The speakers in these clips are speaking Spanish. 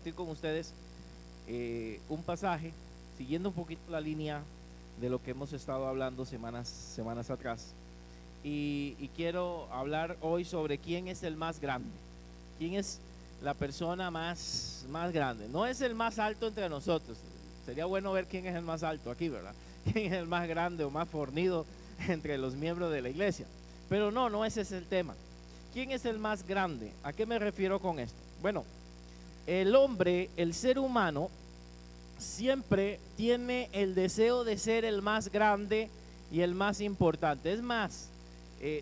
compartir con ustedes un pasaje, siguiendo un poquito la línea de lo que hemos estado hablando semanas atrás. Y quiero hablar hoy sobre quién es el más grande, quién es la persona más grande. No es el más alto entre nosotros. Sería bueno ver quién es el más alto aquí, ¿verdad? Quién es el más grande o más fornido entre los miembros de la iglesia. Pero no ese es el tema. ¿Quién es el más grande? ¿A qué me refiero con esto? Bueno, el hombre, el ser humano, siempre tiene el deseo de ser el más grande y el más importante. Es más,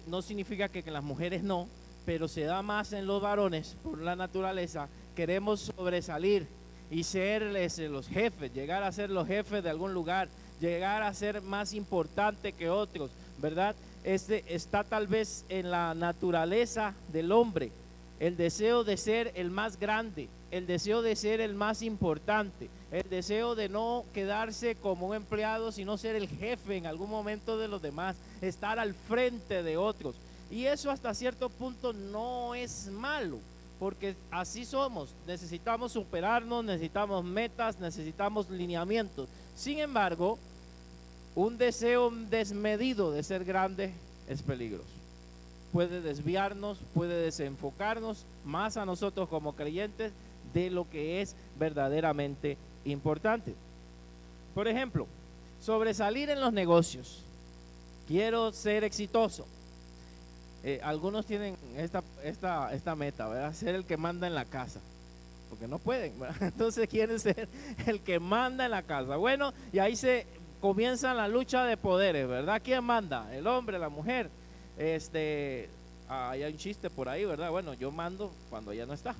no significa que las mujeres no, pero se da más en los varones por la naturaleza. Queremos sobresalir y ser los jefes, llegar a ser los jefes de algún lugar, llegar a ser más importante que otros, ¿verdad? Está tal vez en la naturaleza del hombre, el deseo de ser el más grande, el deseo de ser el más importante, el deseo de no quedarse como un empleado, sino ser el jefe en algún momento de los demás, estar al frente de otros. Y eso hasta cierto punto no es malo, porque así somos. Necesitamos superarnos, necesitamos metas, necesitamos lineamientos. Sin embargo, un deseo desmedido de ser grande es peligroso. Puede desviarnos, puede desenfocarnos más a nosotros como creyentes de lo que es verdaderamente importante. Por ejemplo, sobresalir en los negocios. Quiero ser exitoso. Algunos tienen esta meta, ¿verdad? Ser el que manda en la casa, porque no pueden, ¿verdad? Entonces quieren ser el que manda en la casa. Bueno, y ahí se comienza la lucha de poderes, ¿verdad? ¿Quién manda? ¿El hombre, la mujer? Hay un chiste por ahí, ¿verdad? Bueno, yo mando cuando ella no está,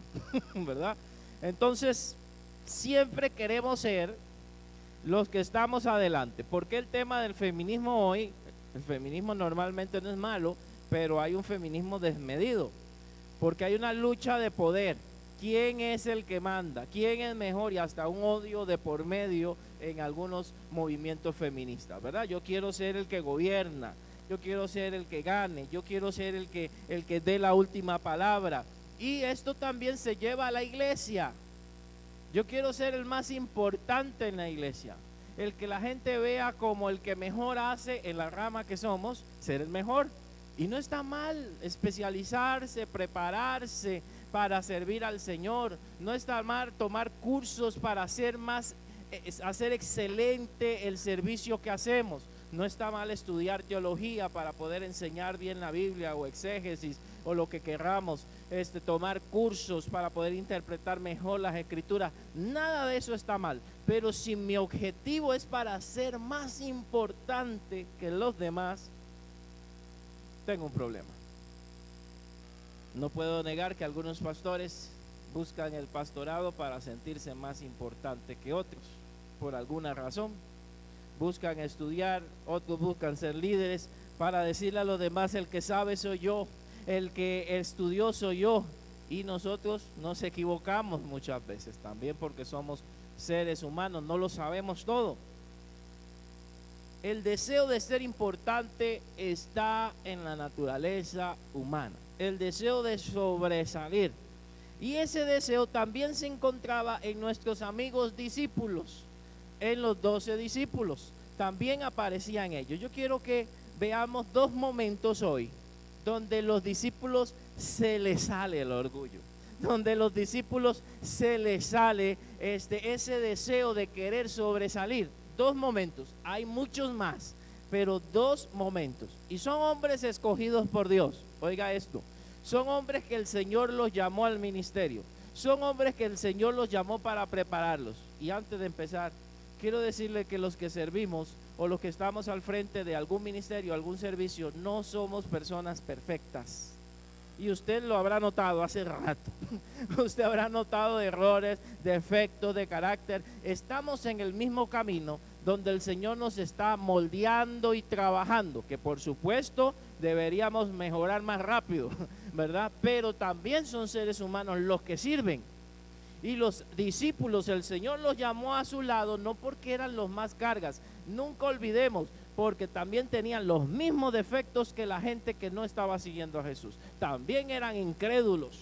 ¿verdad? Entonces, siempre queremos ser los que estamos adelante. Porque el tema del feminismo hoy, el feminismo normalmente no es malo, pero hay un feminismo desmedido, porque hay una lucha de poder. ¿Quién es el que manda? ¿Quién es mejor? Y hasta un odio de por medio en algunos movimientos feministas, ¿verdad? Yo quiero ser el que gobierna, yo quiero ser el que gane, yo quiero ser el que dé la última palabra. Y esto también se lleva a la iglesia. Yo quiero ser el más importante en la iglesia, el que la gente vea como el que mejor hace en la rama que somos, ser el mejor. Y no está mal especializarse, prepararse para servir al Señor. No está mal tomar cursos para hacer excelente el servicio que hacemos. No está mal estudiar teología para poder enseñar bien la Biblia o exégesis o lo que querramos, tomar cursos para poder interpretar mejor las escrituras. Nada de eso está mal, pero si mi objetivo es para ser más importante que los demás, tengo un problema. No puedo negar que algunos pastores buscan el pastorado para sentirse más importante que otros, por alguna razón. Buscan estudiar, otros buscan ser líderes para decirle a los demás: el que sabe soy yo, el que estudió soy yo. Y nosotros nos equivocamos muchas veces también, porque somos seres humanos, no lo sabemos todo. El deseo de ser importante está en la naturaleza humana, el deseo de sobresalir. Y ese deseo también se encontraba en nuestros amigos discípulos, en los 12 discípulos, también aparecía en ellos. Yo quiero que veamos dos momentos hoy donde los discípulos se les sale el orgullo, donde los discípulos se les sale ese deseo de querer sobresalir. Dos momentos, hay muchos más, pero dos momentos, y son hombres escogidos por Dios. Oiga esto, son hombres que el Señor los llamó al ministerio, son hombres que el Señor los llamó para prepararlos. Y antes de empezar, quiero decirle que los que servimos o los que estamos al frente de algún ministerio, algún servicio, no somos personas perfectas. Y usted lo habrá notado hace rato. Usted habrá notado errores, defectos de carácter. Estamos en el mismo camino donde el Señor nos está moldeando y trabajando, que por supuesto deberíamos mejorar más rápido, ¿verdad? Pero también son seres humanos los que sirven. Y los discípulos, el Señor los llamó a su lado no porque eran los más cargas. Nunca olvidemos, porque también tenían los mismos defectos que la gente que no estaba siguiendo a Jesús. También eran incrédulos,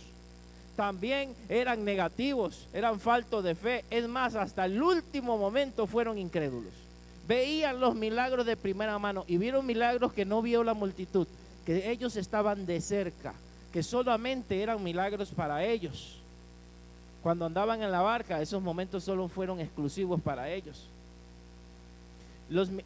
también eran negativos, eran faltos de fe. Es más, hasta el último momento fueron incrédulos. Veían los milagros de primera mano y vieron milagros que no vio la multitud, que ellos estaban de cerca, que solamente eran milagros para ellos. Cuando andaban en la barca, esos momentos solo fueron exclusivos para ellos.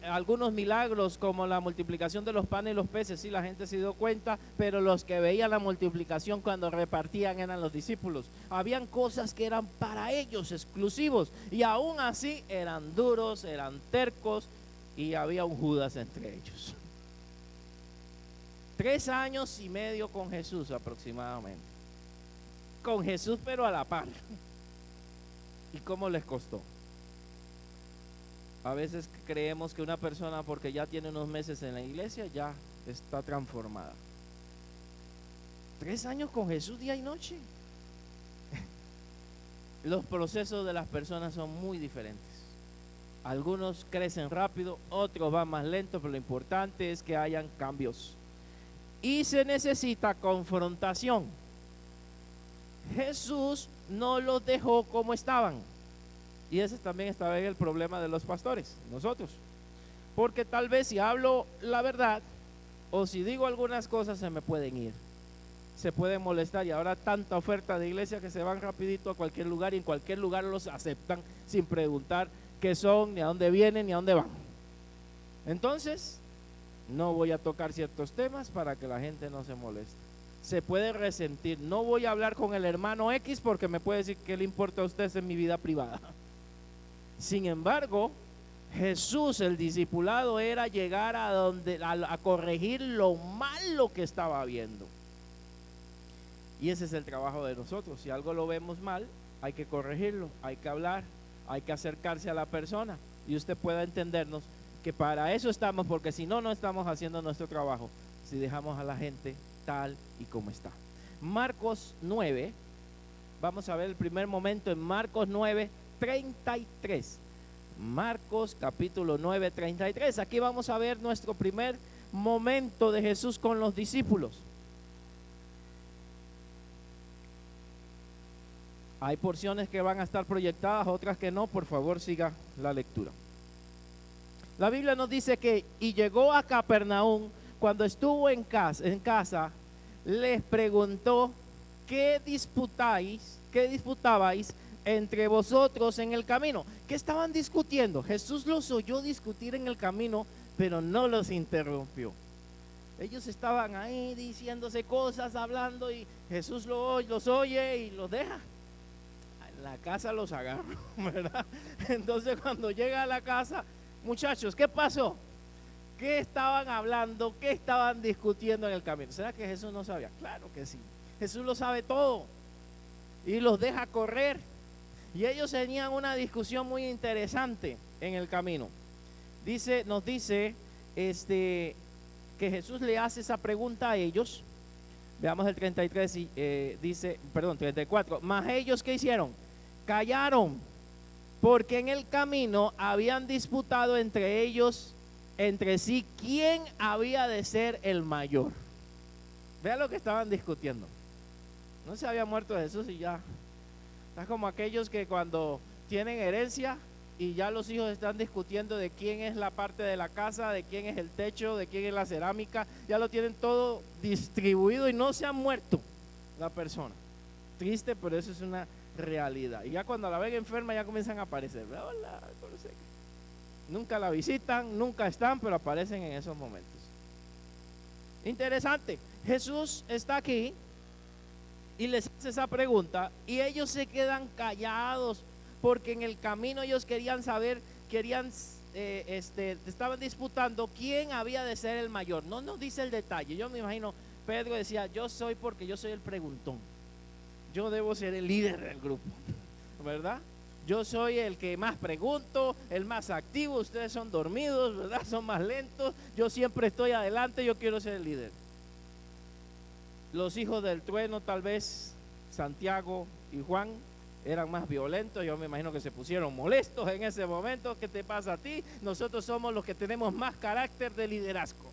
Algunos milagros como la multiplicación de los panes y los peces, sí, la gente se dio cuenta, pero los que veían la multiplicación cuando repartían eran los discípulos. Habían cosas que eran para ellos exclusivos y aún así eran duros, eran tercos y había un Judas entre ellos. 3 años y medio con Jesús aproximadamente. Con Jesús pero a la par. ¿Y cómo les costó? A veces creemos que una persona porque ya tiene unos meses en la iglesia ya está transformada. 3 años con Jesús día y noche. Los procesos de las personas son muy diferentes. Algunos crecen rápido, otros van más lento, pero lo importante es que hayan cambios. Y se necesita confrontación. Jesús no los dejó como estaban. Y ese también estaba en el problema de los pastores, nosotros. Porque tal vez si hablo la verdad o si digo algunas cosas se me pueden ir. Se pueden molestar y ahora tanta oferta de iglesia que se van rapidito a cualquier lugar y en cualquier lugar los aceptan sin preguntar qué son, ni a dónde vienen, ni a dónde van. Entonces, no voy a tocar ciertos temas para que la gente no se moleste. Se puede resentir. No voy a hablar con el hermano X porque me puede decir qué le importa a usted en mi vida privada. Sin embargo, Jesús, el discipulado, era llegar a corregir lo malo que estaba viendo. Y ese es el trabajo de nosotros. Si algo lo vemos mal, hay que corregirlo, hay que hablar, hay que acercarse a la persona y usted pueda entendernos que para eso estamos, porque si no, no estamos haciendo nuestro trabajo si dejamos a la gente tal y como está. Marcos 9, vamos a ver el primer momento en Marcos 9, 33. Marcos capítulo 9, 33. Aquí vamos a ver nuestro primer momento de Jesús con los discípulos. Hay porciones que van a estar proyectadas, otras que no. Por favor, siga la lectura. La Biblia nos dice que y llegó a Capernaum. Cuando estuvo en casa, les preguntó: ¿qué disputabais entre vosotros en el camino? ¿Qué estaban discutiendo? Jesús los oyó discutir en el camino, pero no los interrumpió. Ellos estaban ahí diciéndose cosas, hablando, y Jesús los oye y los deja. En la casa los agarra, ¿verdad? Entonces cuando llega a la casa, muchachos, ¿qué pasó? ¿Qué estaban hablando? ¿Qué estaban discutiendo en el camino? ¿Será que Jesús no sabía? Claro que sí. Jesús lo sabe todo y los deja correr. Y ellos tenían una discusión muy interesante en el camino. Nos dice que Jesús le hace esa pregunta a ellos. Veamos el 33 y 34. Mas ellos, ¿qué hicieron? Callaron, porque en el camino habían disputado entre sí quién había de ser el mayor. Vean lo que estaban discutiendo. No se había muerto Jesús y ya. Es como aquellos que cuando tienen herencia y ya los hijos están discutiendo de quién es la parte de la casa, de quién es el techo, de quién es la cerámica. Ya lo tienen todo distribuido y no se ha muerto la persona. Triste, pero eso es una realidad. Y ya cuando la ven enferma ya comienzan a aparecer. Hola, nunca la visitan, nunca están, pero aparecen en esos momentos. Interesante. Jesús está aquí y les hace esa pregunta y ellos se quedan callados porque en el camino ellos querían saber, estaban disputando quién había de ser el mayor. No nos dice el detalle. Yo me imagino, Pedro decía: yo soy el preguntón. Yo debo ser el líder del grupo, ¿verdad? Yo soy el que más pregunto, el más activo. Ustedes son dormidos, ¿verdad? Son más lentos. Yo siempre estoy adelante, yo quiero ser el líder. Los hijos del trueno, tal vez Santiago y Juan, eran más violentos. Yo me imagino que se pusieron molestos en ese momento. ¿Qué te pasa a ti? Nosotros somos los que tenemos más carácter de liderazgo.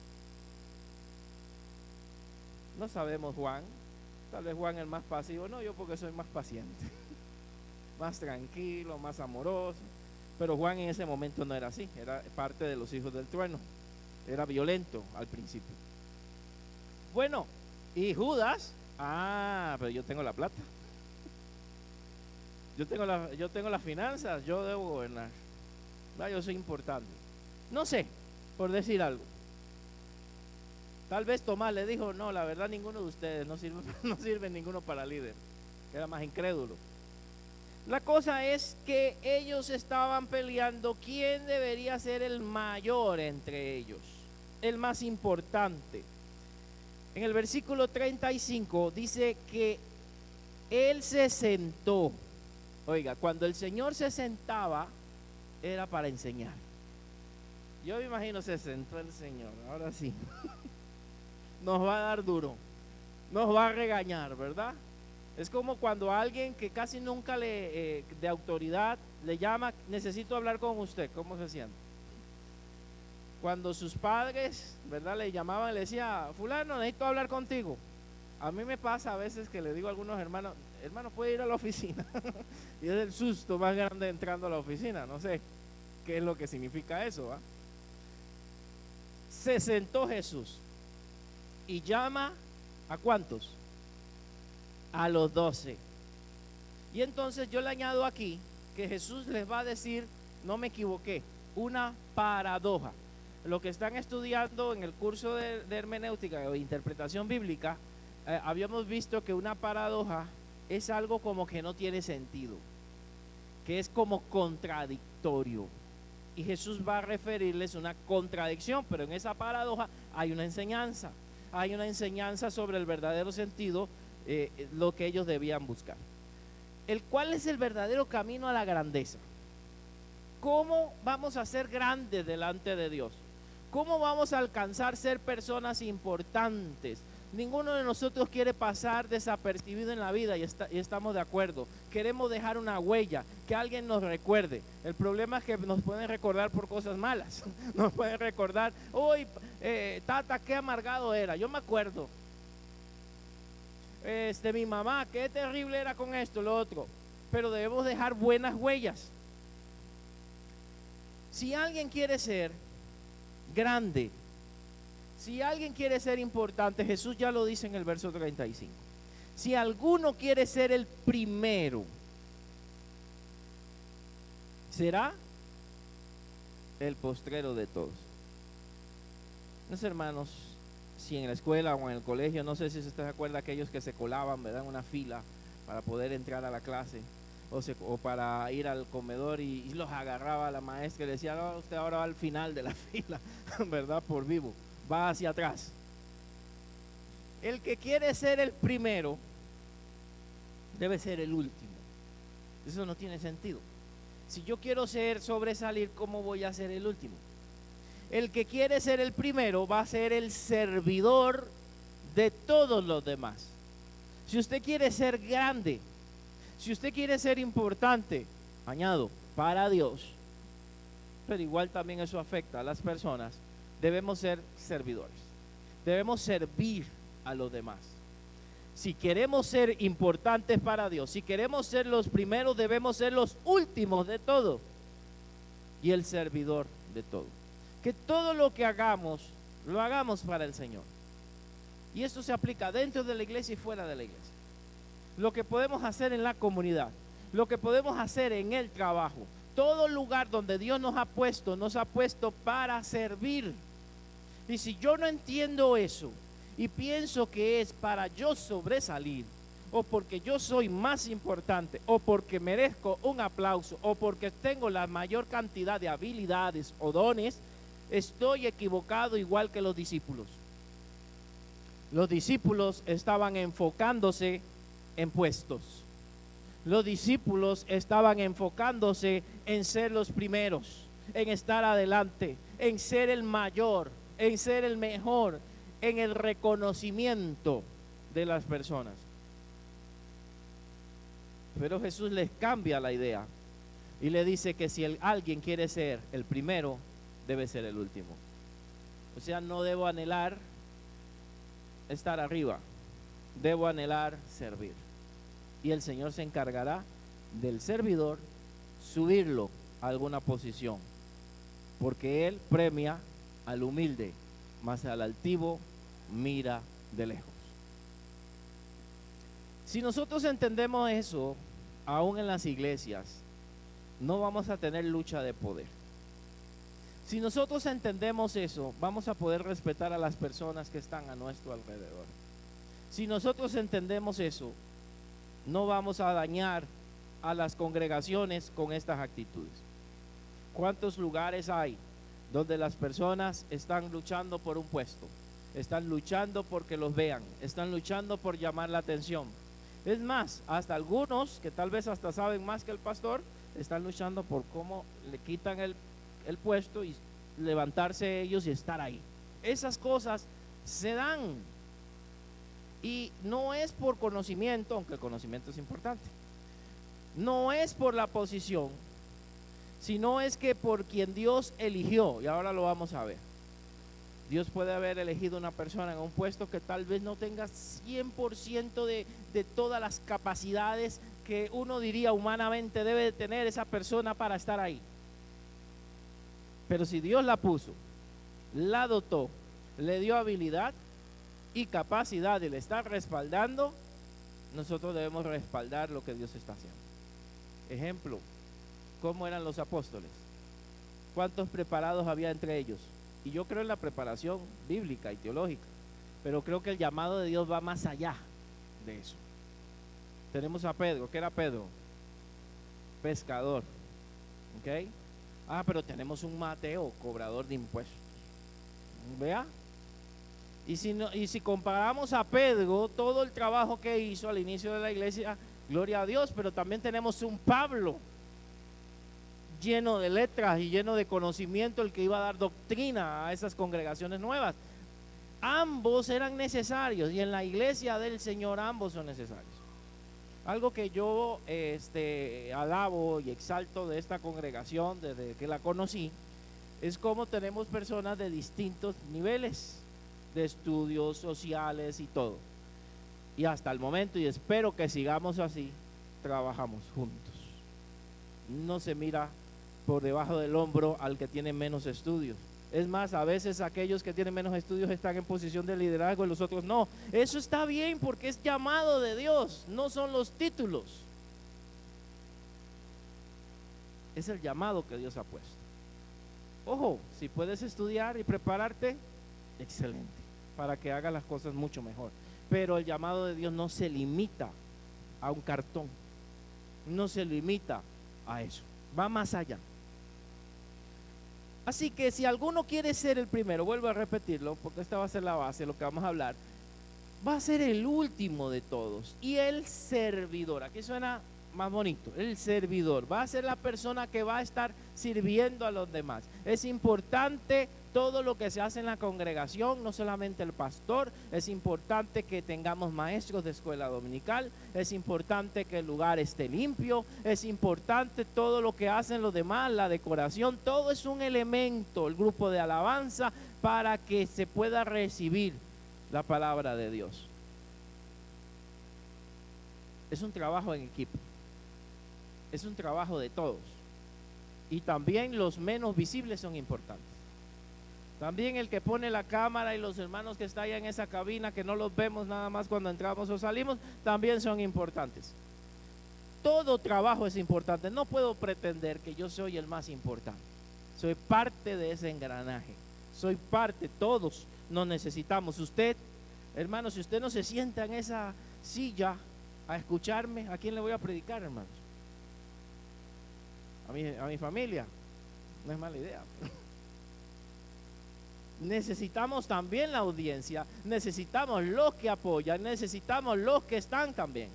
No sabemos Juan, Tal vez Juan el más pasivo, no, yo porque soy más paciente, más tranquilo, más amoroso. Pero Juan en ese momento no era así, era parte de los hijos del trueno, era violento al principio. Bueno, y Judas, pero yo tengo la plata, yo tengo las finanzas, yo debo gobernar, yo soy importante. No sé, por decir algo. Tal vez Tomás le dijo, no, la verdad ninguno de ustedes no sirve ninguno para líder, que era más incrédulo. La cosa es que ellos estaban peleando quién debería ser el mayor entre ellos, el más importante. En el versículo 35 dice que él se sentó. Oiga, cuando el Señor se sentaba, era para enseñar. Yo me imagino se sentó el Señor, ahora sí. Nos va a dar duro, nos va a regañar, ¿verdad? Es como cuando alguien que casi nunca de autoridad le llama, necesito hablar con usted, ¿cómo se siente? Cuando sus padres, ¿verdad?, le llamaban, le decía, fulano, necesito hablar contigo. A mí me pasa a veces que le digo a algunos hermanos, hermano, puede ir a la oficina. Y es el susto más grande entrando a la oficina, no sé qué es lo que significa eso, ¿va? Se sentó Jesús y llama ¿a cuántos? A los 12. Y entonces yo le añado aquí que Jesús les va a decir, no me equivoqué, una paradoja. Lo que están estudiando en el curso de hermenéutica o interpretación bíblica, habíamos visto que una paradoja es algo como que no tiene sentido, que es como contradictorio. Y Jesús va a referirles una contradicción, pero en esa paradoja hay una enseñanza. Hay una enseñanza sobre el verdadero sentido, lo que ellos debían buscar. ¿Cuál es el verdadero camino a la grandeza? ¿Cómo vamos a ser grandes delante de Dios? ¿Cómo vamos a alcanzar ser personas importantes? Ninguno de nosotros quiere pasar desapercibido en la vida y estamos de acuerdo. Queremos dejar una huella, que alguien nos recuerde. El problema es que nos pueden recordar por cosas malas. Nos pueden recordar, uy, tata, qué amargado era. Yo me acuerdo. Mi mamá, qué terrible era con esto, lo otro. Pero debemos dejar buenas huellas. Si alguien quiere ser grande, si alguien quiere ser importante, Jesús ya lo dice en el verso 35. Si alguno quiere ser el primero, será el postrero de todos. Mis hermanos, si en la escuela o en el colegio, no sé si usted se acuerda aquellos que se colaban, ¿verdad?, en una fila para poder entrar a la clase, o para ir al comedor y los agarraba la maestra y le decía, no, usted ahora va al final de la fila, ¿verdad?, por vivo, va hacia atrás. El que quiere ser el primero debe ser el último. Eso no tiene sentido. Si yo quiero sobresalir, ¿cómo voy a ser el último? El que quiere ser el primero va a ser el servidor de todos los demás. Si usted quiere ser grande, si usted quiere ser importante, añado, para Dios, pero igual también eso afecta a las personas, debemos ser servidores. Debemos servir a los demás. Si queremos ser importantes para Dios, si queremos ser los primeros, debemos ser los últimos de todo y el servidor de todo. Que todo lo que hagamos, lo hagamos para el Señor. Y esto se aplica dentro de la iglesia y fuera de la iglesia. Lo que podemos hacer en la comunidad, lo que podemos hacer en el trabajo, todo lugar donde Dios nos ha puesto para servir. Y si yo no entiendo eso y pienso que es para yo sobresalir, o porque yo soy más importante, o porque merezco un aplauso, o porque tengo la mayor cantidad de habilidades o dones, estoy equivocado, igual que los discípulos. Los discípulos estaban enfocándose en puestos. Los discípulos estaban enfocándose en ser los primeros, en estar adelante, en ser el mayor, en ser el mejor, en el reconocimiento de las personas. Pero Jesús les cambia la idea y le dice que si alguien quiere ser el primero, debe ser el último. O sea, no debo anhelar estar arriba, debo anhelar servir. Y el Señor se encargará del servidor subirlo a alguna posición, porque Él premia al humilde, mas al altivo mira de lejos. Si nosotros entendemos eso, aún en las iglesias, no vamos a tener lucha de poder. Si nosotros entendemos eso, vamos a poder respetar a las personas que están a nuestro alrededor. Si nosotros entendemos eso, no vamos a dañar a las congregaciones con estas actitudes. ¿Cuántos lugares hay donde las personas están luchando por un puesto? Están luchando porque los vean, están luchando por llamar la atención. Es más, hasta algunos que tal vez hasta saben más que el pastor, están luchando por cómo le quitan el puesto y levantarse ellos y estar ahí. Esas cosas se dan. Y no es por conocimiento, aunque el conocimiento es importante. No es por la posición, sino es que por quien Dios eligió, y ahora lo vamos a ver. Dios puede haber elegido una persona en un puesto que tal vez no tenga 100% de todas las capacidades que uno diría humanamente debe de tener esa persona para estar ahí. Pero si Dios la puso, la dotó, le dio habilidad y capacidad y le está respaldando, nosotros debemos respaldar lo que Dios está haciendo. Ejemplo, ¿cómo eran los apóstoles? ¿Cuántos preparados había entre ellos? Y yo creo en la preparación bíblica y teológica, pero creo que el llamado de Dios va más allá de eso. Tenemos a Pedro. ¿Qué era Pedro? Pescador. ¿Ok? Pero tenemos un Mateo, cobrador de impuestos. ¿Vea? Y si comparamos a Pedro, todo el trabajo que hizo al inicio de la iglesia, gloria a Dios, pero también tenemos un Pablo lleno de letras y lleno de conocimiento, el que iba a dar doctrina a esas congregaciones nuevas. Ambos eran necesarios y en la iglesia del Señor ambos son necesarios. Algo que yo alabo y exalto de esta congregación desde que la conocí es cómo tenemos personas de distintos niveles de estudios sociales y todo. Y hasta el momento, y espero que sigamos así, trabajamos juntos. No se mira por debajo del hombro al que tiene menos estudios. Es más, a veces aquellos que tienen menos estudios están en posición de liderazgo y los otros no. Eso está bien porque es llamado de Dios, no son los títulos. Es el llamado que Dios ha puesto. Ojo, si puedes estudiar y prepararte, excelente, para que hagas las cosas mucho mejor. Pero el llamado de Dios no se limita a un cartón, no se limita a eso, va más allá. Así que si alguno quiere ser el primero, vuelvo a repetirlo porque esta va a ser la base de lo que vamos a hablar, va a ser el último de todos y el servidor. Aquí suena más bonito, el servidor va a ser la persona que va a estar sirviendo a los demás. Es importante todo lo que se hace en la congregación, no solamente el pastor. Es importante que tengamos maestros de escuela dominical, es importante que el lugar esté limpio, es importante todo lo que hacen los demás, la decoración, todo es un elemento, el grupo de alabanza, para que se pueda recibir la palabra de Dios. Es un trabajo en equipo, es un trabajo de todos, y también los menos visibles son importantes. También el que pone la cámara y los hermanos que están allá en esa cabina, que no los vemos nada más cuando entramos o salimos, también son importantes. Todo trabajo es importante. No puedo pretender que yo soy el más importante. Soy parte de ese engranaje. Soy parte, todos nos necesitamos. Usted, hermano, si usted no se sienta en esa silla a escucharme, ¿a quién le voy a predicar, hermanos? A mi familia. No es mala idea. Necesitamos también la audiencia, necesitamos los que apoyan, necesitamos los que están también.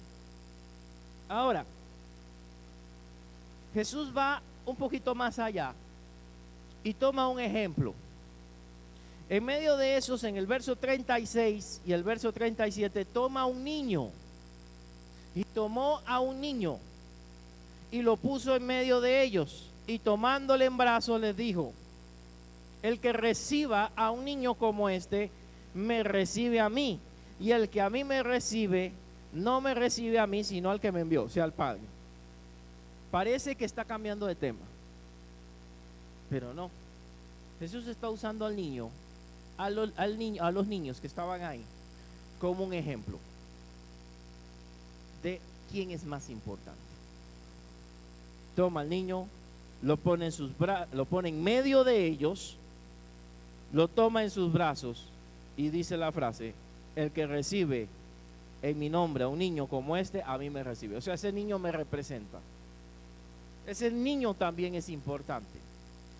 Ahora, Jesús va un poquito más allá y toma un ejemplo. En medio de esos, en el verso 36 y el verso 37, toma a un niño. Y tomó a un niño y lo puso en medio de ellos. Y tomándole en brazos les dijo: el que reciba a un niño como este, me recibe a mí. Y el que a mí me recibe, no me recibe a mí, sino al que me envió, o sea, al Padre. Parece que está cambiando de tema, pero no. Jesús está usando al niño, a los niños que estaban ahí, como un ejemplo de quién es más importante. Toma al niño, lo pone en medio de ellos, lo toma en sus brazos y dice la frase: el que recibe en mi nombre a un niño como este, a mí me recibe. O sea, ese niño me representa. Ese niño también es importante.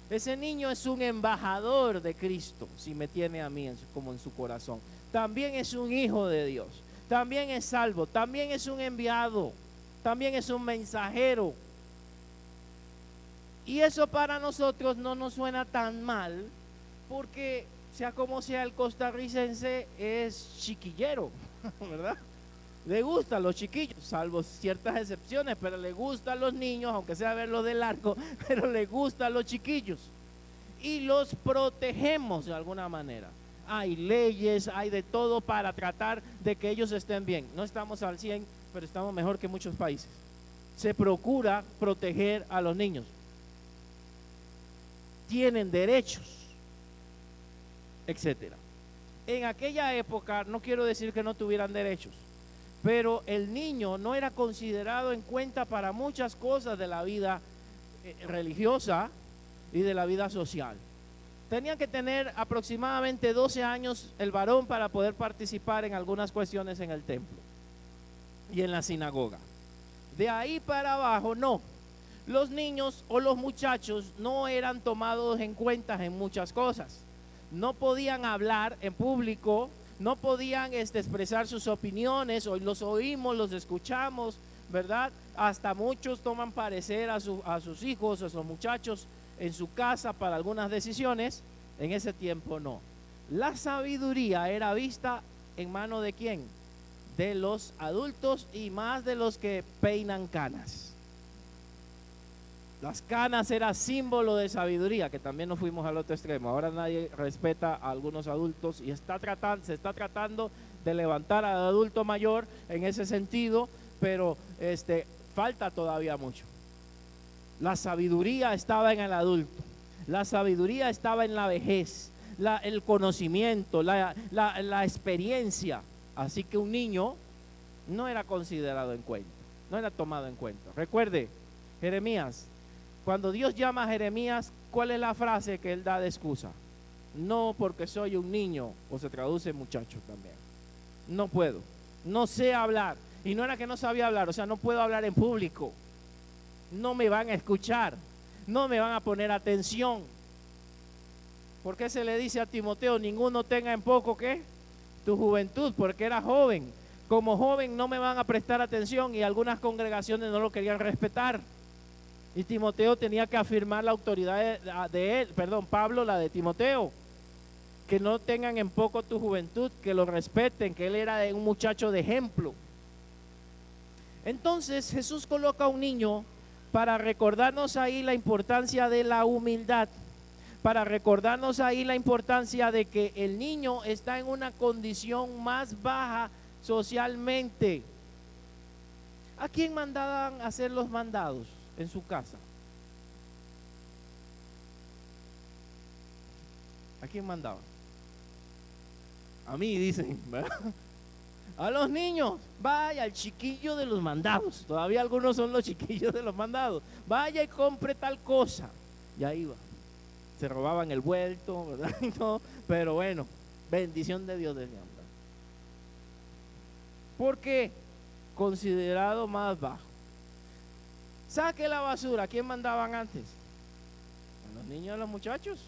Ese niño es un embajador de Cristo, si me tiene a mí como en su corazón. También es un hijo de Dios. También es salvo. También es un enviado. También es un mensajero. Y eso para nosotros no nos suena tan mal, porque sea como sea, el costarricense es chiquillero, ¿verdad? Le gustan los chiquillos, salvo ciertas excepciones, pero le gustan los niños, aunque sea verlos de largo, pero le gustan los chiquillos. Y los protegemos de alguna manera. Hay leyes, hay de todo para tratar de que ellos estén bien. No estamos al 100, pero estamos mejor que muchos países. Se procura proteger a los niños. Tienen derechos, etcétera. En aquella época, no quiero decir que no tuvieran derechos, pero el niño no era considerado en cuenta para muchas cosas de la vida religiosa y de la vida social. Tenía que tener aproximadamente 12 años el varón para poder participar en algunas cuestiones en el templo y en la sinagoga. De ahí para abajo no. Los niños o los muchachos no eran tomados en cuenta en muchas cosas. No podían hablar en público, no podían expresar sus opiniones. Hoy los oímos, los escuchamos, ¿verdad? Hasta muchos toman parecer a sus hijos, a sus muchachos en su casa para algunas decisiones. En ese tiempo no. La sabiduría era vista en mano de ¿quién? De los adultos, y más de los que peinan canas. Las canas era símbolo de sabiduría, que también nos fuimos al otro extremo. Ahora nadie respeta a algunos adultos y se está tratando de levantar al adulto mayor en ese sentido, pero falta todavía mucho. La sabiduría estaba en el adulto, la sabiduría estaba en la vejez, el conocimiento, la experiencia. Así que un niño no era considerado en cuenta, no era tomado en cuenta. Recuerde, Jeremías, cuando Dios llama a Jeremías, ¿cuál es la frase que él da de excusa? No, porque soy un niño, o se traduce muchacho también. No puedo, no sé hablar. Y no era que no sabía hablar, o sea, no puedo hablar en público. No me van a escuchar, no me van a poner atención. ¿Por qué se le dice a Timoteo, ninguno tenga en poco ¿qué? Tu juventud? Porque era joven. Como joven no me van a prestar atención, y algunas congregaciones no lo querían respetar. Y Timoteo tenía que afirmar la autoridad de él, Pablo la de Timoteo. Que no tengan en poco tu juventud, que lo respeten, que él era un muchacho de ejemplo. Entonces Jesús coloca a un niño para recordarnos ahí la importancia de la humildad, para recordarnos ahí la importancia de que el niño está en una condición más baja socialmente. ¿A quién mandaban hacer los mandados en su casa? ¿A quién mandaban? A mí, dicen, ¿verdad? A los niños. Vaya, al chiquillo de los mandados. Todavía algunos son los chiquillos de los mandados. Vaya y compre tal cosa. Y ahí va. Se robaban el vuelto, ¿verdad? No, pero bueno, bendición de Dios decían. Porque considerado más bajo. Saque la basura. ¿A quién mandaban antes? A los niños y a los muchachos.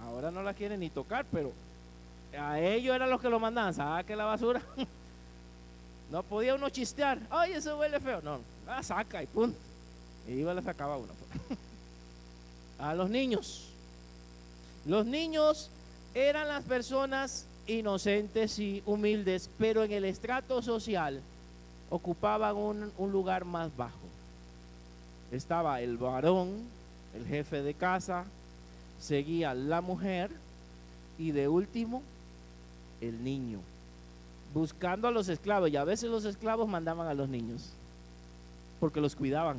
Ahora no la quieren ni tocar, pero a ellos eran los que lo mandaban. Saque la basura. No podía uno chistear. Ay, eso huele feo. No, la saca y punto. Y iba y la sacaba uno. A los niños. Los niños eran las personas inocentes y humildes, pero en el estrato social ocupaban un lugar más bajo. Estaba el varón, el jefe de casa, seguía la mujer y de último el niño. buscando a los esclavos, y a veces los esclavos mandaban a los niños, porque los cuidaban,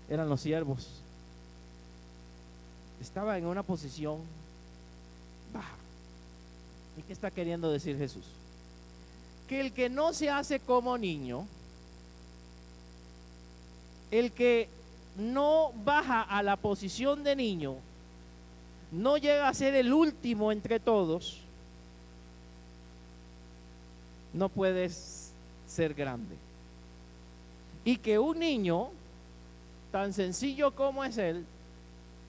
eran los siervos. Estaba en una posición baja. ¿Y qué está queriendo decir Jesús? Que el que no se hace como niño, el que no baja a la posición de niño, no llega a ser el último entre todos, no puede ser grande. Y que un niño, tan sencillo como es él,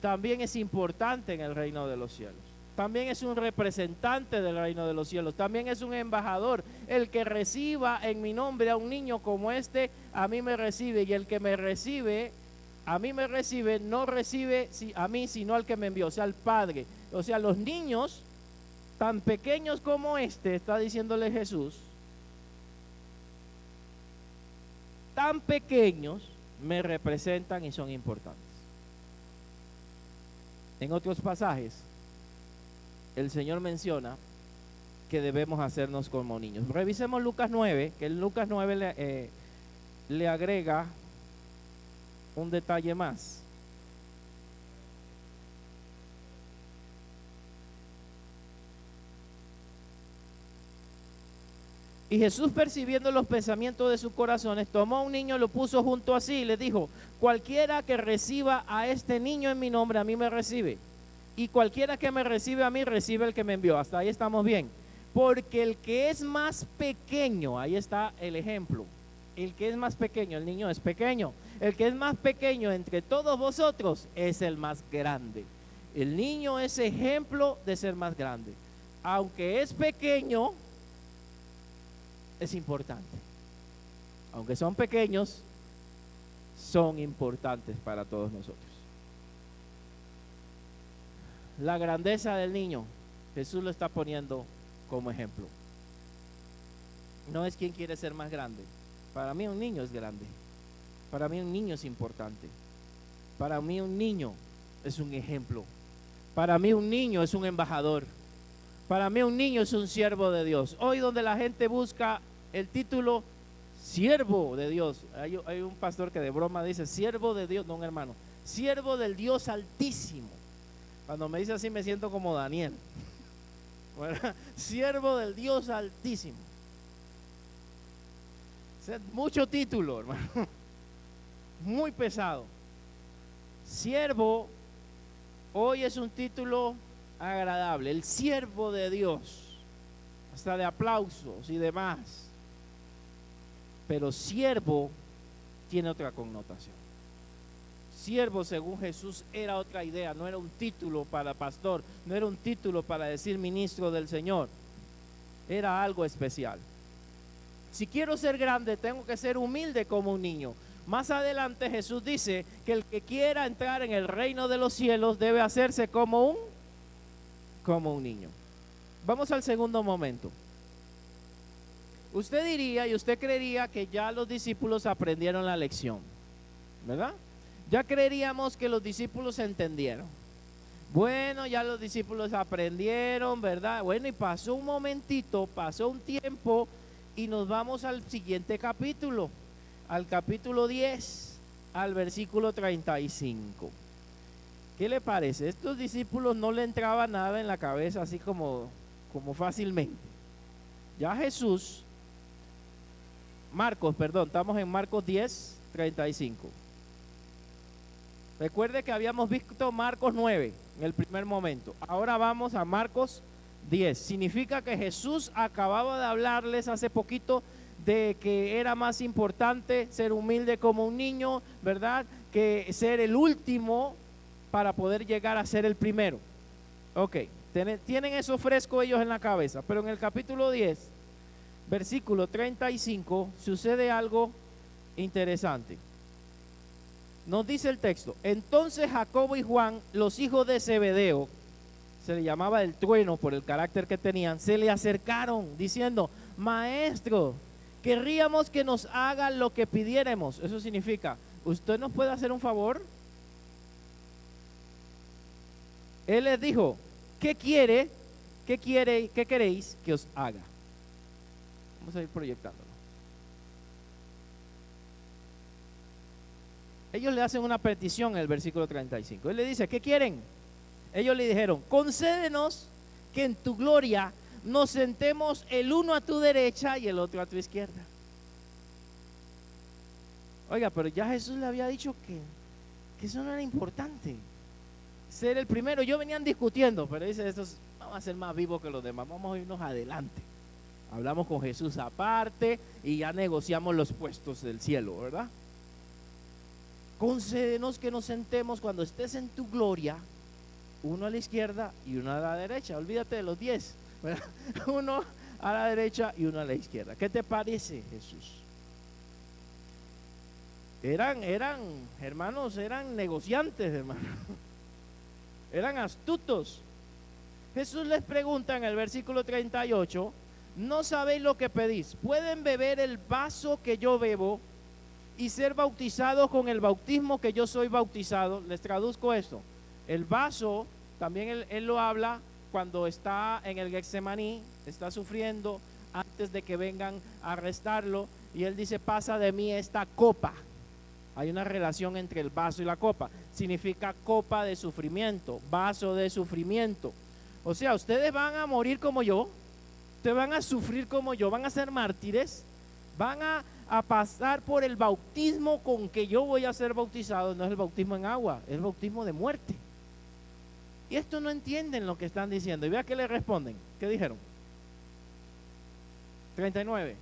también es importante en el reino de los cielos. También es un representante del reino de los cielos. También es un embajador. El que reciba en mi nombre a un niño como este, a mí me recibe. Y el que me recibe, a mí me recibe, no recibe a mí, sino al que me envió, o sea, al Padre. O sea, los niños tan pequeños como este, está diciéndole Jesús, tan pequeños me representan y son importantes. En otros pasajes, el Señor menciona que debemos hacernos como niños. Revisemos Lucas 9, que en Lucas 9 le agrega un detalle más. Y Jesús, percibiendo los pensamientos de sus corazones, tomó a un niño, lo puso junto a sí y le dijo: cualquiera que reciba a este niño en mi nombre, a mí me recibe. Y cualquiera que me recibe a mí, recibe el que me envió. Hasta ahí estamos bien. Porque el que es más pequeño, ahí está el ejemplo. El que es más pequeño, el niño es pequeño. El que es más pequeño entre todos vosotros es el más grande. El niño es ejemplo de ser más grande. Aunque es pequeño, es importante. Aunque son pequeños, son importantes para todos nosotros. La grandeza del niño, Jesús lo está poniendo como ejemplo. No es quien quiere ser más grande. Para mí un niño es grande. Para mí un niño es importante. Para mí un niño es un ejemplo. Para mí un niño es un embajador. Para mí un niño es un siervo de Dios. Hoy donde la gente busca el título siervo de Dios. Hay un pastor que de broma dice siervo de Dios, no un hermano. Siervo del Dios Altísimo. Cuando me dice así me siento como Daniel. ¿Verdad? Siervo del Dios Altísimo. O sea, mucho título, hermano. Muy pesado. Siervo hoy es un título agradable. El siervo de Dios. Hasta de aplausos y demás. Pero siervo tiene otra connotación. Siervo, según Jesús, era otra idea. No era un título para pastor, no era un título para decir ministro del Señor. Era algo especial. Si quiero ser grande, tengo que ser humilde como un niño. Más adelante Jesús dice que el que quiera entrar en el reino de los cielos debe hacerse como un niño. Vamos al segundo momento. Usted diría y usted creería que ya los discípulos aprendieron la lección, ¿verdad? Ya creeríamos que los discípulos entendieron. Bueno, ya los discípulos aprendieron, ¿verdad? Bueno, y pasó un momentito, pasó un tiempo y nos vamos al siguiente capítulo, al capítulo 10, al versículo 35. ¿Qué le parece? Estos discípulos no le entraba nada en la cabeza así como fácilmente. Ya Jesús, estamos en Marcos 10, 35. Recuerde que habíamos visto Marcos 9 en el primer momento. Ahora vamos a Marcos 10. Significa que Jesús acababa de hablarles hace poquito de que era más importante ser humilde como un niño, ¿verdad? Que ser el último para poder llegar a ser el primero. Ok, tienen eso fresco ellos en la cabeza. Pero en el capítulo 10, versículo 35, sucede algo interesante. Nos dice el texto: entonces Jacobo y Juan, los hijos de Zebedeo, se le llamaba el trueno por el carácter que tenían, se le acercaron diciendo: maestro, querríamos que nos haga lo que pidiéramos. Eso significa, ¿usted nos puede hacer un favor? Él les dijo: ¿qué queréis que os haga? Vamos a ir proyectándolo. Ellos le hacen una petición en el versículo 35. Él le dice, ¿qué quieren? Ellos le dijeron, concédenos que en tu gloria nos sentemos el uno a tu derecha y el otro a tu izquierda. Oiga, pero ya Jesús le había dicho que eso no era importante. Ser el primero. Ellos venían discutiendo, pero dice, estos vamos a ser más vivos que los demás, vamos a irnos adelante. Hablamos con Jesús aparte y ya negociamos los puestos del cielo, ¿verdad? Concédenos que nos sentemos cuando estés en tu gloria, uno a la izquierda y uno a la derecha. Olvídate de los 10, ¿verdad? Uno a la derecha y uno a la izquierda. ¿Qué te parece, Jesús? Eran hermanos, eran negociantes, hermanos. Eran astutos. Jesús les pregunta en el versículo 38, ¿no sabéis lo que pedís? ¿Pueden beber el vaso que yo bebo y ser bautizados con el bautismo que yo soy bautizado? Les traduzco esto. El vaso, también él lo habla cuando está en el Getsemaní, está sufriendo antes de que vengan a arrestarlo, y él dice, pasa de mí esta copa. Hay una relación entre el vaso y la copa. Significa copa de sufrimiento, vaso de sufrimiento. O sea, ustedes van a morir como yo, ustedes van a sufrir como yo, van a ser mártires, van a pasar por el bautismo con que yo voy a ser bautizado. No es el bautismo en agua, es el bautismo de muerte. Y esto no entienden lo que están diciendo. Y vea qué le responden. ¿Qué dijeron? 39.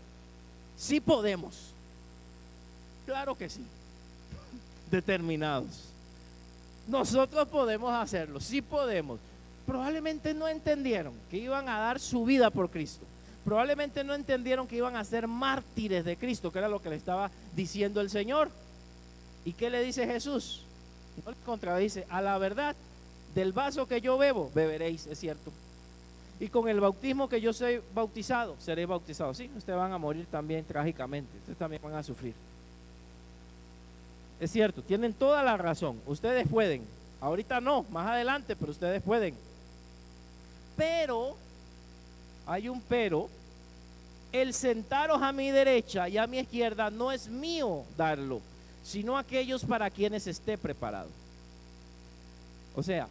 Sí podemos. Claro que sí. Determinados. Nosotros podemos hacerlo, sí podemos. Probablemente no entendieron que iban a dar su vida por Cristo. Probablemente no entendieron que iban a ser mártires de Cristo, que era lo que le estaba diciendo el Señor. ¿Y qué le dice Jesús? No le contradice, a la verdad, del vaso que yo bebo, beberéis, es cierto. Y con el bautismo que yo soy bautizado, seréis bautizados. Sí, ustedes van a morir también trágicamente, ustedes también van a sufrir. Es cierto, tienen toda la razón, ustedes pueden, ahorita no, más adelante, pero ustedes pueden. Pero, hay un pero, el sentaros a mi derecha y a mi izquierda no es mío darlo, sino aquellos para quienes esté preparado. O sea,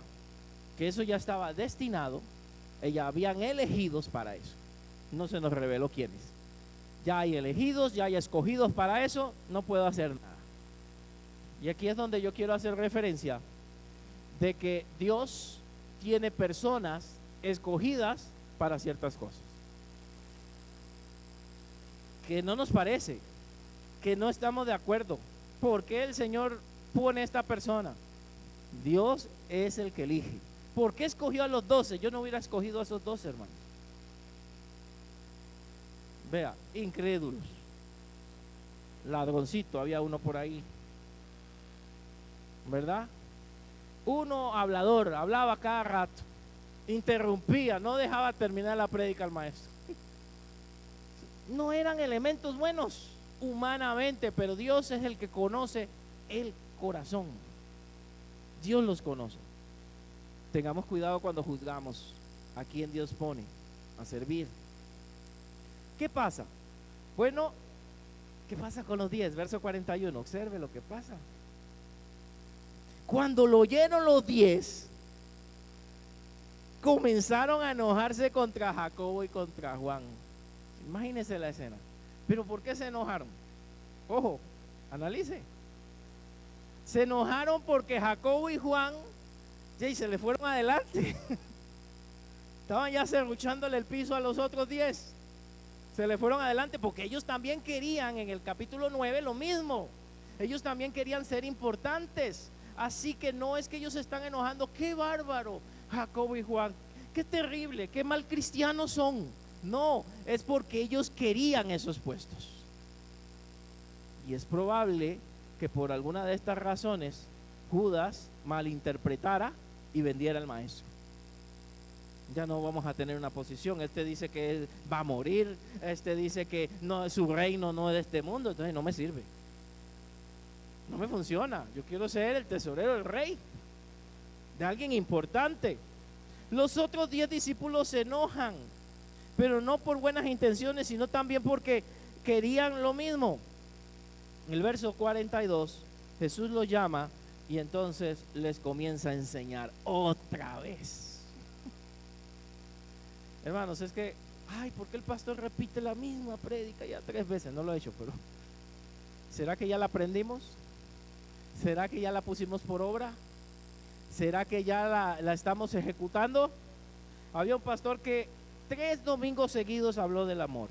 que eso ya estaba destinado, ya habían elegidos para eso. No se nos reveló quiénes. Ya hay elegidos, ya hay escogidos para eso, no puedo hacer nada. Y aquí es donde yo quiero hacer referencia de que Dios tiene personas escogidas para ciertas cosas. Que no nos parece, que no estamos de acuerdo. ¿Por qué el Señor pone esta persona? Dios es el que elige. ¿Por qué escogió a los 12? Yo no hubiera escogido a esos 12, hermanos. Vea, incrédulos. Ladroncito, había uno por ahí, ¿verdad? Uno hablador, hablaba cada rato, interrumpía, no dejaba terminar la prédica al maestro. No eran elementos buenos humanamente, pero Dios es el que conoce el corazón. Dios los conoce. Tengamos cuidado cuando juzgamos a quien Dios pone a servir. ¿Qué pasa? Bueno, ¿qué pasa con los 10? Verso 41, observe lo que pasa. Cuando lo oyeron los 10, comenzaron a enojarse contra Jacobo y contra Juan. Imagínense la escena. ¿Pero por qué se enojaron? Ojo, analice. Se enojaron porque Jacobo y Juan se le fueron adelante. Estaban ya serruchándole el piso a los otros 10. Se le fueron adelante porque ellos también querían, en el capítulo 9, lo mismo. Ellos también querían ser importantes. Así que no es que ellos se están enojando. ¡Qué bárbaro! Jacobo y Juan, ¡qué terrible! ¡Qué mal cristianos son! No, es porque ellos querían esos puestos. Y es probable que por alguna de estas razones Judas malinterpretara y vendiera al maestro. Ya no vamos a tener una posición. Este dice que él va a morir, este dice que no, su reino no es de este mundo, entonces no me sirve. No me funciona. Yo quiero ser el tesorero del rey, de alguien importante. Los otros 10 discípulos se enojan. pero no por buenas intenciones, sino también porque querían lo mismo. En el verso 42, Jesús los llama y entonces les comienza a enseñar otra vez. Hermanos, es que, ¿por qué el pastor repite la misma prédica ya 3 veces? No lo he hecho, pero ¿será que ya la aprendimos? ¿Será que ya la pusimos por obra? ¿Será que ya la estamos ejecutando? Había un pastor que 3 domingos seguidos habló del amor.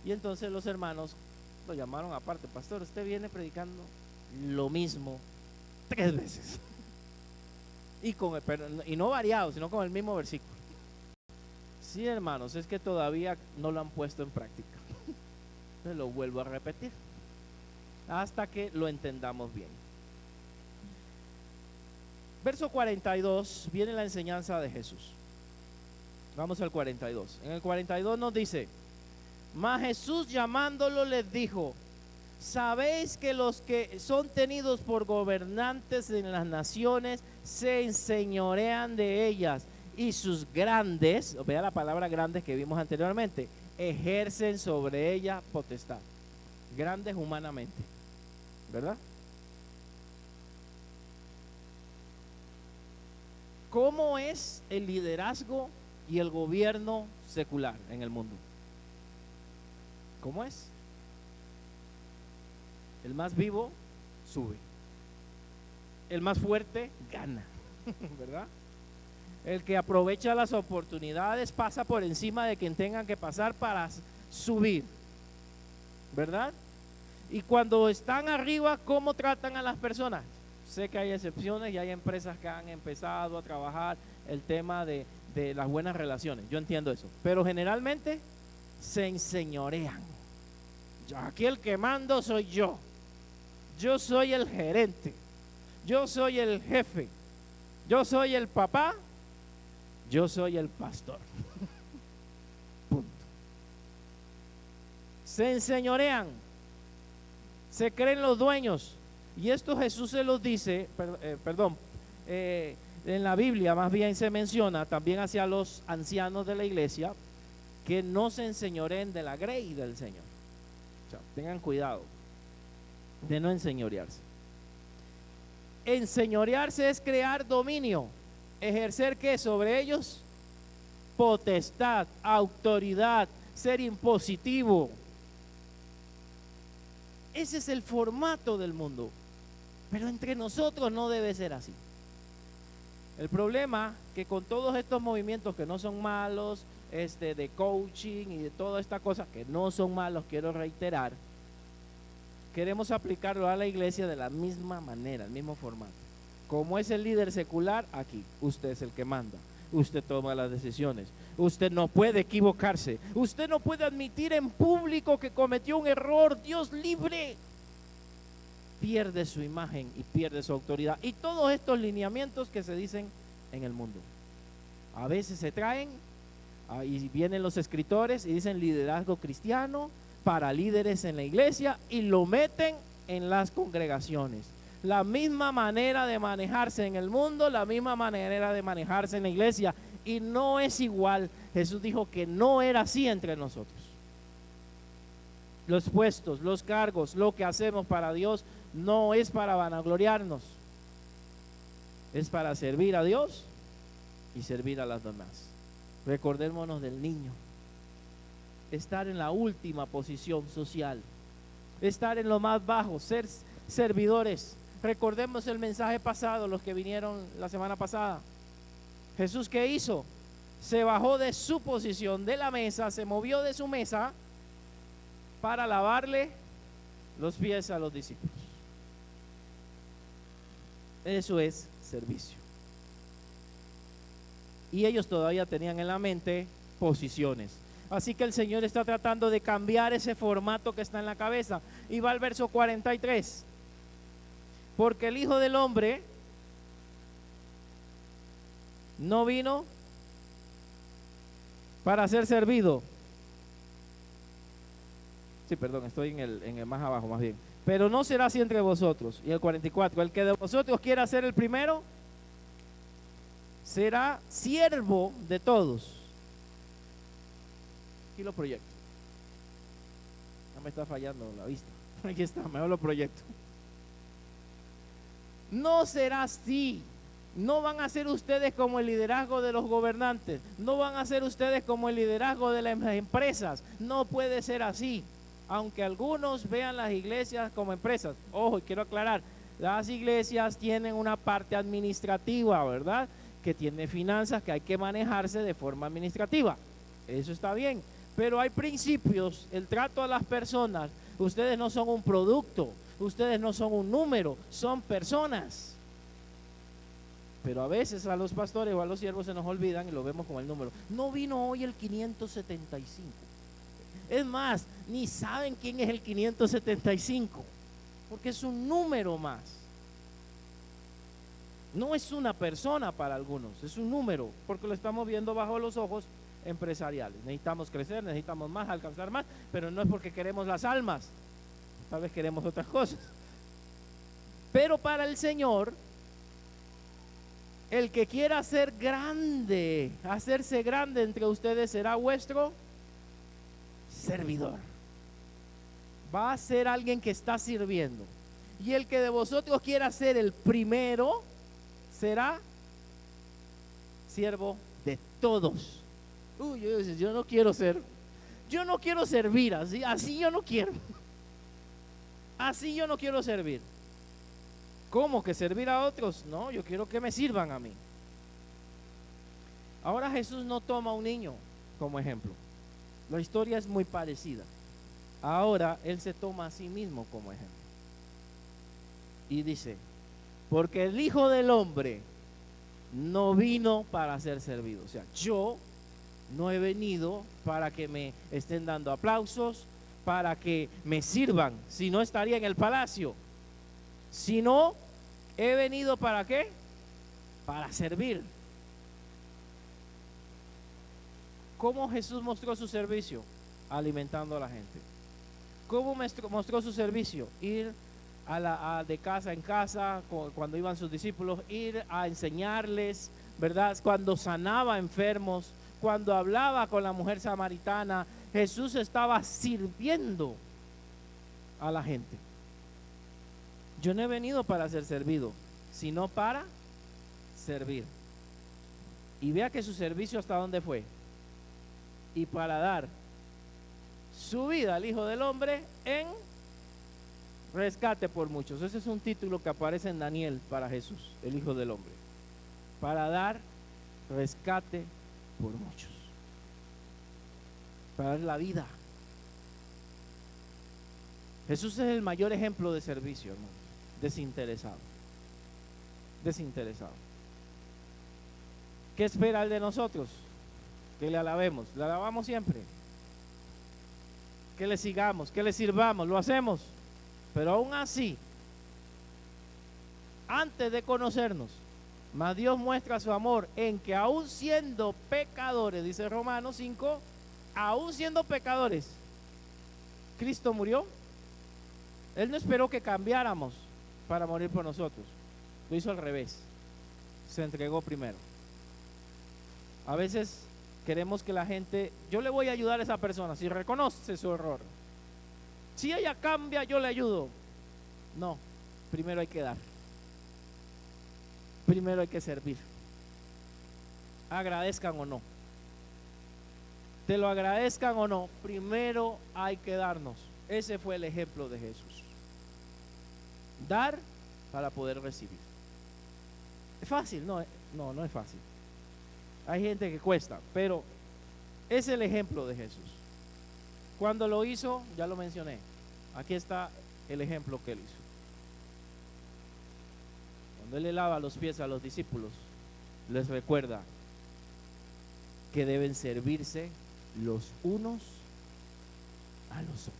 Y entonces los hermanos lo llamaron aparte: pastor, usted viene predicando lo mismo 3 veces. Y no variado, sino con el mismo versículo. Sí, hermanos, es que todavía no lo han puesto en práctica. Entonces lo vuelvo a repetir hasta que lo entendamos bien. Verso 42, viene la enseñanza de Jesús. Vamos al 42. En el 42 nos dice: mas Jesús llamándolo les dijo: sabéis que los que son tenidos por gobernantes en las naciones se enseñorean de ellas, y sus grandes, vea la palabra grandes que vimos anteriormente, ejercen sobre ella potestad. Grandes humanamente, ¿verdad? ¿Cómo es el liderazgo y el gobierno secular en el mundo? ¿Cómo es? El más vivo sube, el más fuerte gana, ¿verdad? El que aprovecha las oportunidades pasa por encima de quien tengan que pasar para subir, ¿verdad? Y cuando están arriba, ¿cómo tratan a las personas? Sé que hay excepciones y hay empresas que han empezado a trabajar el tema de las buenas relaciones, yo entiendo eso, pero generalmente se enseñorean. Aquí el que mando soy yo soy el gerente, yo soy el jefe, yo soy el papá, yo soy el pastor. Punto. Se enseñorean, se creen los dueños. Y esto Jesús se los dice, en la Biblia más bien se menciona también hacia los ancianos de la iglesia, que no se enseñoreen de la grey del Señor. O sea, tengan cuidado de no enseñorearse. Enseñorearse es crear dominio. ¿Ejercer qué sobre ellos? Potestad, autoridad, ser impositivo. Ese es el formato del mundo. Pero entre nosotros no debe ser así. El problema que con todos estos movimientos que no son malos, de coaching y de toda esta cosa que no son malos, quiero reiterar, queremos aplicarlo a la iglesia de la misma manera, el mismo formato. Como es el líder secular, aquí usted es el que manda, usted toma las decisiones, usted no puede equivocarse, usted no puede admitir en público que cometió un error, Dios libre. Pierde su imagen y pierde su autoridad. Y todos estos lineamientos que se dicen en el mundo, a veces se traen, y vienen los escritores y dicen liderazgo cristiano para líderes en la iglesia y lo meten en las congregaciones. La misma manera de manejarse en el mundo, la misma manera de manejarse en la iglesia, y no es igual. Jesús dijo que no era así entre nosotros. Los puestos, los cargos, lo que hacemos para Dios no es para vanagloriarnos, es para servir a Dios y servir a las demás. Recordémonos del niño, estar en la última posición social, estar en lo más bajo, ser servidores. Recordemos el mensaje pasado, los que vinieron la semana pasada. Jesús, ¿qué hizo? Se bajó de su posición de la mesa, se movió de su mesa para lavarle los pies a los discípulos. Eso es servicio. Y ellos todavía tenían en la mente posiciones. Así que el Señor está tratando de cambiar ese formato que está en la cabeza. Y va al verso 43. Porque el Hijo del Hombre no vino para ser servido. Sí, perdón, estoy en el más abajo más bien. Pero no será así entre vosotros. Y el 44, el que de vosotros quiera ser el primero, será siervo de todos. Aquí lo proyecto. No me está fallando la vista. Aquí está, mejor lo proyecto. No será así. No van a ser ustedes como el liderazgo de los gobernantes. No van a ser ustedes como el liderazgo de las empresas. No puede ser así. Aunque algunos vean las iglesias como empresas. Ojo, y quiero aclarar, las iglesias tienen una parte administrativa, ¿verdad? Que tiene finanzas que hay que manejarse de forma administrativa. Eso está bien. Pero hay principios, el trato a las personas. Ustedes no son un producto, ustedes no son un número, son personas. Pero a veces a los pastores o a los siervos se nos olvidan y lo vemos como el número. No vino hoy el 575. Es más, ni saben quién es el 575, porque es un número más. No es una persona para algunos, es un número, porque lo estamos viendo bajo los ojos empresariales. Necesitamos crecer, necesitamos más, alcanzar más, pero no es porque queremos las almas, tal vez queremos otras cosas. Pero para el Señor, el que quiera ser grande, hacerse grande entre ustedes, será vuestro servidor. Va a ser alguien que está sirviendo. Y el que de vosotros quiera ser el primero, será siervo de todos. Yo no quiero servir así yo no quiero. Así yo no quiero servir. ¿Cómo que servir a otros? No, yo quiero que me sirvan a mí. Ahora Jesús no toma a un niño como ejemplo. La historia es muy parecida. Ahora Él se toma a sí mismo como ejemplo. Y dice, porque el Hijo del Hombre no vino para ser servido. O sea, yo no he venido para que me estén dando aplausos, para que me sirvan, si no estaría en el palacio. Si no, he venido ¿para qué? Para servir. ¿Cómo Jesús mostró su servicio? Alimentando a la gente. ¿Cómo mostró su servicio? Ir de casa en casa, cuando iban sus discípulos, ir a enseñarles, ¿verdad? Cuando sanaba enfermos, cuando hablaba con la mujer samaritana, Jesús estaba sirviendo a la gente. Yo no he venido para ser servido, sino para servir. Y vea que su servicio hasta dónde fue. Y para dar su vida al Hijo del Hombre en rescate por muchos. Ese es un título que aparece en Daniel para Jesús, el Hijo del Hombre. Para dar rescate por muchos. Para dar la vida. Jesús es el mayor ejemplo de servicio, hermano. Desinteresado. Desinteresado. ¿Qué espera Él de nosotros? Que le alabemos. Le alabamos siempre. Que le sigamos, que le sirvamos. Lo hacemos. Pero aún así, antes de conocernos, mas Dios muestra su amor en que aún siendo pecadores, dice Romanos 5, aún siendo pecadores, Cristo murió. Él no esperó que cambiáramos para morir por nosotros. Lo hizo al revés. Se entregó primero. A veces queremos que la gente, yo le voy a ayudar a esa persona si reconoce su error. Si ella cambia, yo le ayudo. No, primero hay que dar. Primero hay que servir. Agradezcan o no. Te lo agradezcan o no, primero hay que darnos. Ese fue el ejemplo de Jesús. Dar para poder recibir. ¿Es fácil? No es fácil. Hay gente que cuesta, pero es el ejemplo de Jesús. Cuando lo hizo, ya lo mencioné. Aquí está el ejemplo que él hizo. Cuando él le lava los pies a los discípulos, les recuerda que deben servirse los unos a los otros.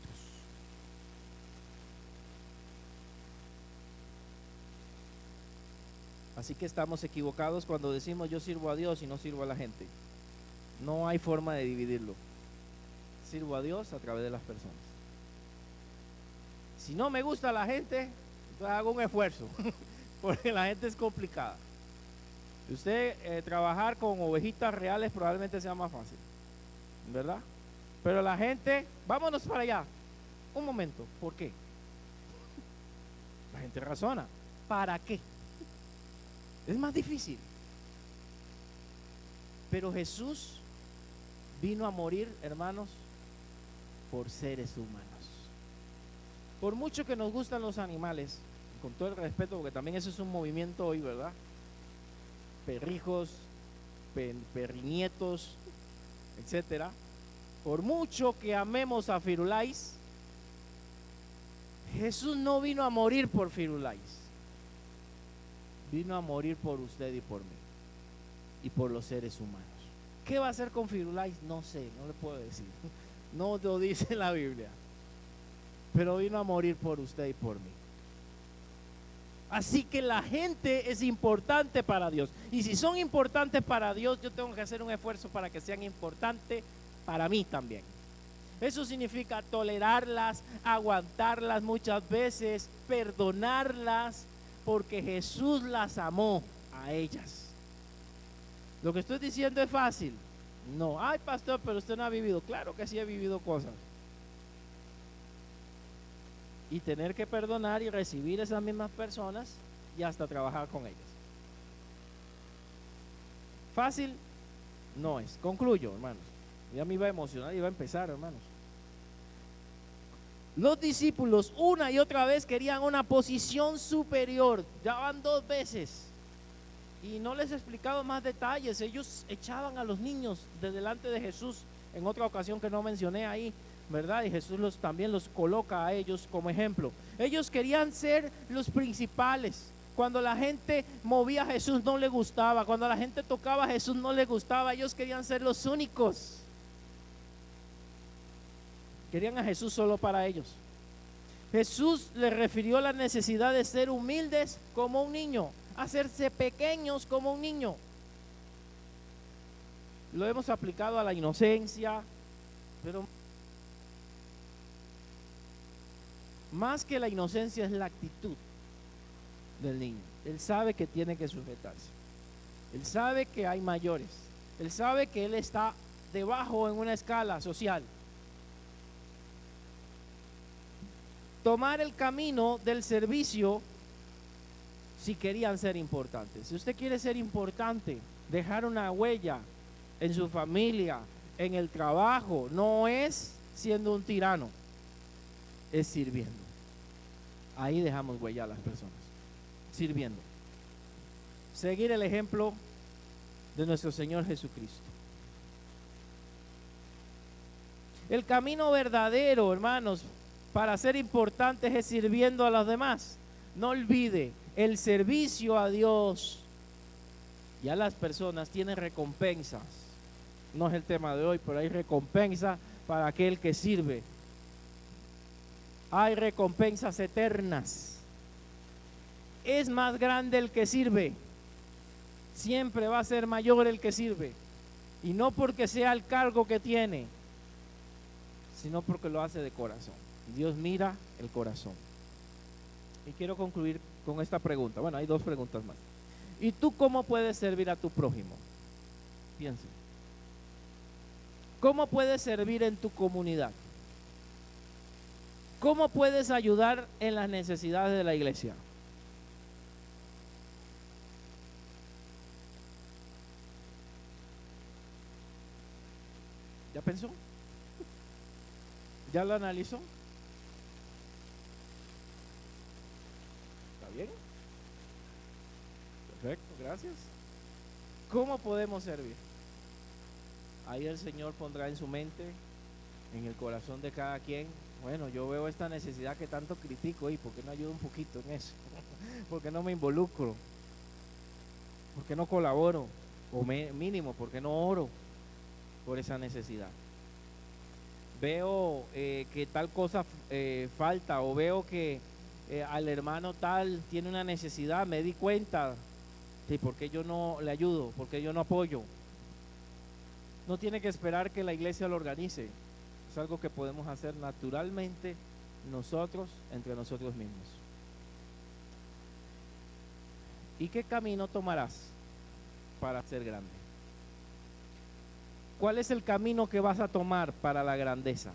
Así que estamos equivocados cuando decimos yo sirvo a Dios y no sirvo a la gente. No hay forma de dividirlo. Sirvo a Dios a través de las personas. Si no me gusta la gente, entonces hago un esfuerzo, porque la gente es complicada. Usted trabajar con ovejitas reales probablemente sea más fácil, ¿verdad? Pero la gente, vámonos para allá. Un momento, ¿por qué? La gente razona. ¿Para qué? Es más difícil. Pero Jesús vino a morir, hermanos, por seres humanos. Por mucho que nos gustan los animales, con todo el respeto, porque también eso es un movimiento hoy, ¿verdad? Perrijos, perrinietos, etcétera. Por mucho que amemos a Firulais, Jesús no vino a morir por Firulais. Vino a morir por usted y por mí. Y por los seres humanos. ¿Qué va a hacer con Firulais? No sé, no le puedo decir. No lo dice la Biblia. Pero vino a morir por usted y por mí. Así que la gente es importante para Dios. Y si son importantes para Dios, yo tengo que hacer un esfuerzo para que sean importantes para mí también. Eso significa tolerarlas, aguantarlas muchas veces, perdonarlas, porque Jesús las amó a ellas. Lo que estoy diciendo es fácil. No, ay pastor, pero usted no ha vivido. Claro que sí he vivido cosas. Y tener que perdonar y recibir esas mismas personas y hasta trabajar con ellas. Fácil no es. Concluyo, hermanos. Ya me iba a emocionar y iba a empezar, hermanos. Los discípulos una y otra vez querían una posición superior. Ya van 2 veces. Y no les he explicado más detalles. Ellos echaban a los niños de delante de Jesús en otra ocasión que no mencioné ahí, ¿verdad? Y Jesús también los coloca a ellos como ejemplo. Ellos querían ser los principales. Cuando la gente movía a Jesús no le gustaba. Cuando la gente tocaba a Jesús no le gustaba. Ellos querían ser los únicos. Querían a Jesús solo para ellos. Jesús les refirió la necesidad de ser humildes como un niño, hacerse pequeños como un niño. Lo hemos aplicado a la inocencia, pero más que la inocencia es la actitud del niño. Él sabe que tiene que sujetarse. Él sabe que hay mayores. Él sabe que él está debajo en una escala social. Tomar el camino del servicio si querían ser importantes. Si usted quiere ser importante, dejar una huella en su familia, en el trabajo, no es siendo un tirano, es sirviendo. Ahí dejamos huella a las personas, sirviendo. Seguir el ejemplo de nuestro Señor Jesucristo. El camino verdadero, hermanos, para ser importantes es sirviendo a los demás. No olvide, el servicio a Dios y a las personas tiene recompensas. No es el tema de hoy, pero hay recompensa para aquel que sirve. Hay recompensas eternas. Es más grande el que sirve. Siempre va a ser mayor el que sirve. Y no porque sea el cargo que tiene, sino porque lo hace de corazón. Dios mira el corazón. Y quiero concluir con esta pregunta. Bueno, hay 2 preguntas más. ¿Y tú cómo puedes servir a tu prójimo? Piensen. ¿Cómo puedes servir en tu comunidad? ¿Cómo puedes ayudar en las necesidades de la iglesia? ¿Ya pensó? ¿Ya lo analizó? ¿Está bien? Perfecto, gracias. ¿Cómo podemos servir? Ahí el Señor pondrá en su mente, en el corazón de cada quien. Bueno, yo veo esta necesidad que tanto critico y ¿por qué no ayudo un poquito en eso? ¿Por qué no me involucro? ¿Por qué no colaboro? O mínimo, ¿por qué no oro por esa necesidad? Veo que tal cosa falta, o veo que al hermano tal tiene una necesidad, me di cuenta, ¿sí? ¿Por qué yo no le ayudo? ¿Por qué yo no apoyo? No tiene que esperar que la iglesia lo organice, es algo que podemos hacer naturalmente nosotros, entre nosotros mismos. ¿Y qué camino tomarás para ser grande? ¿Cuál es el camino que vas a tomar para la grandeza?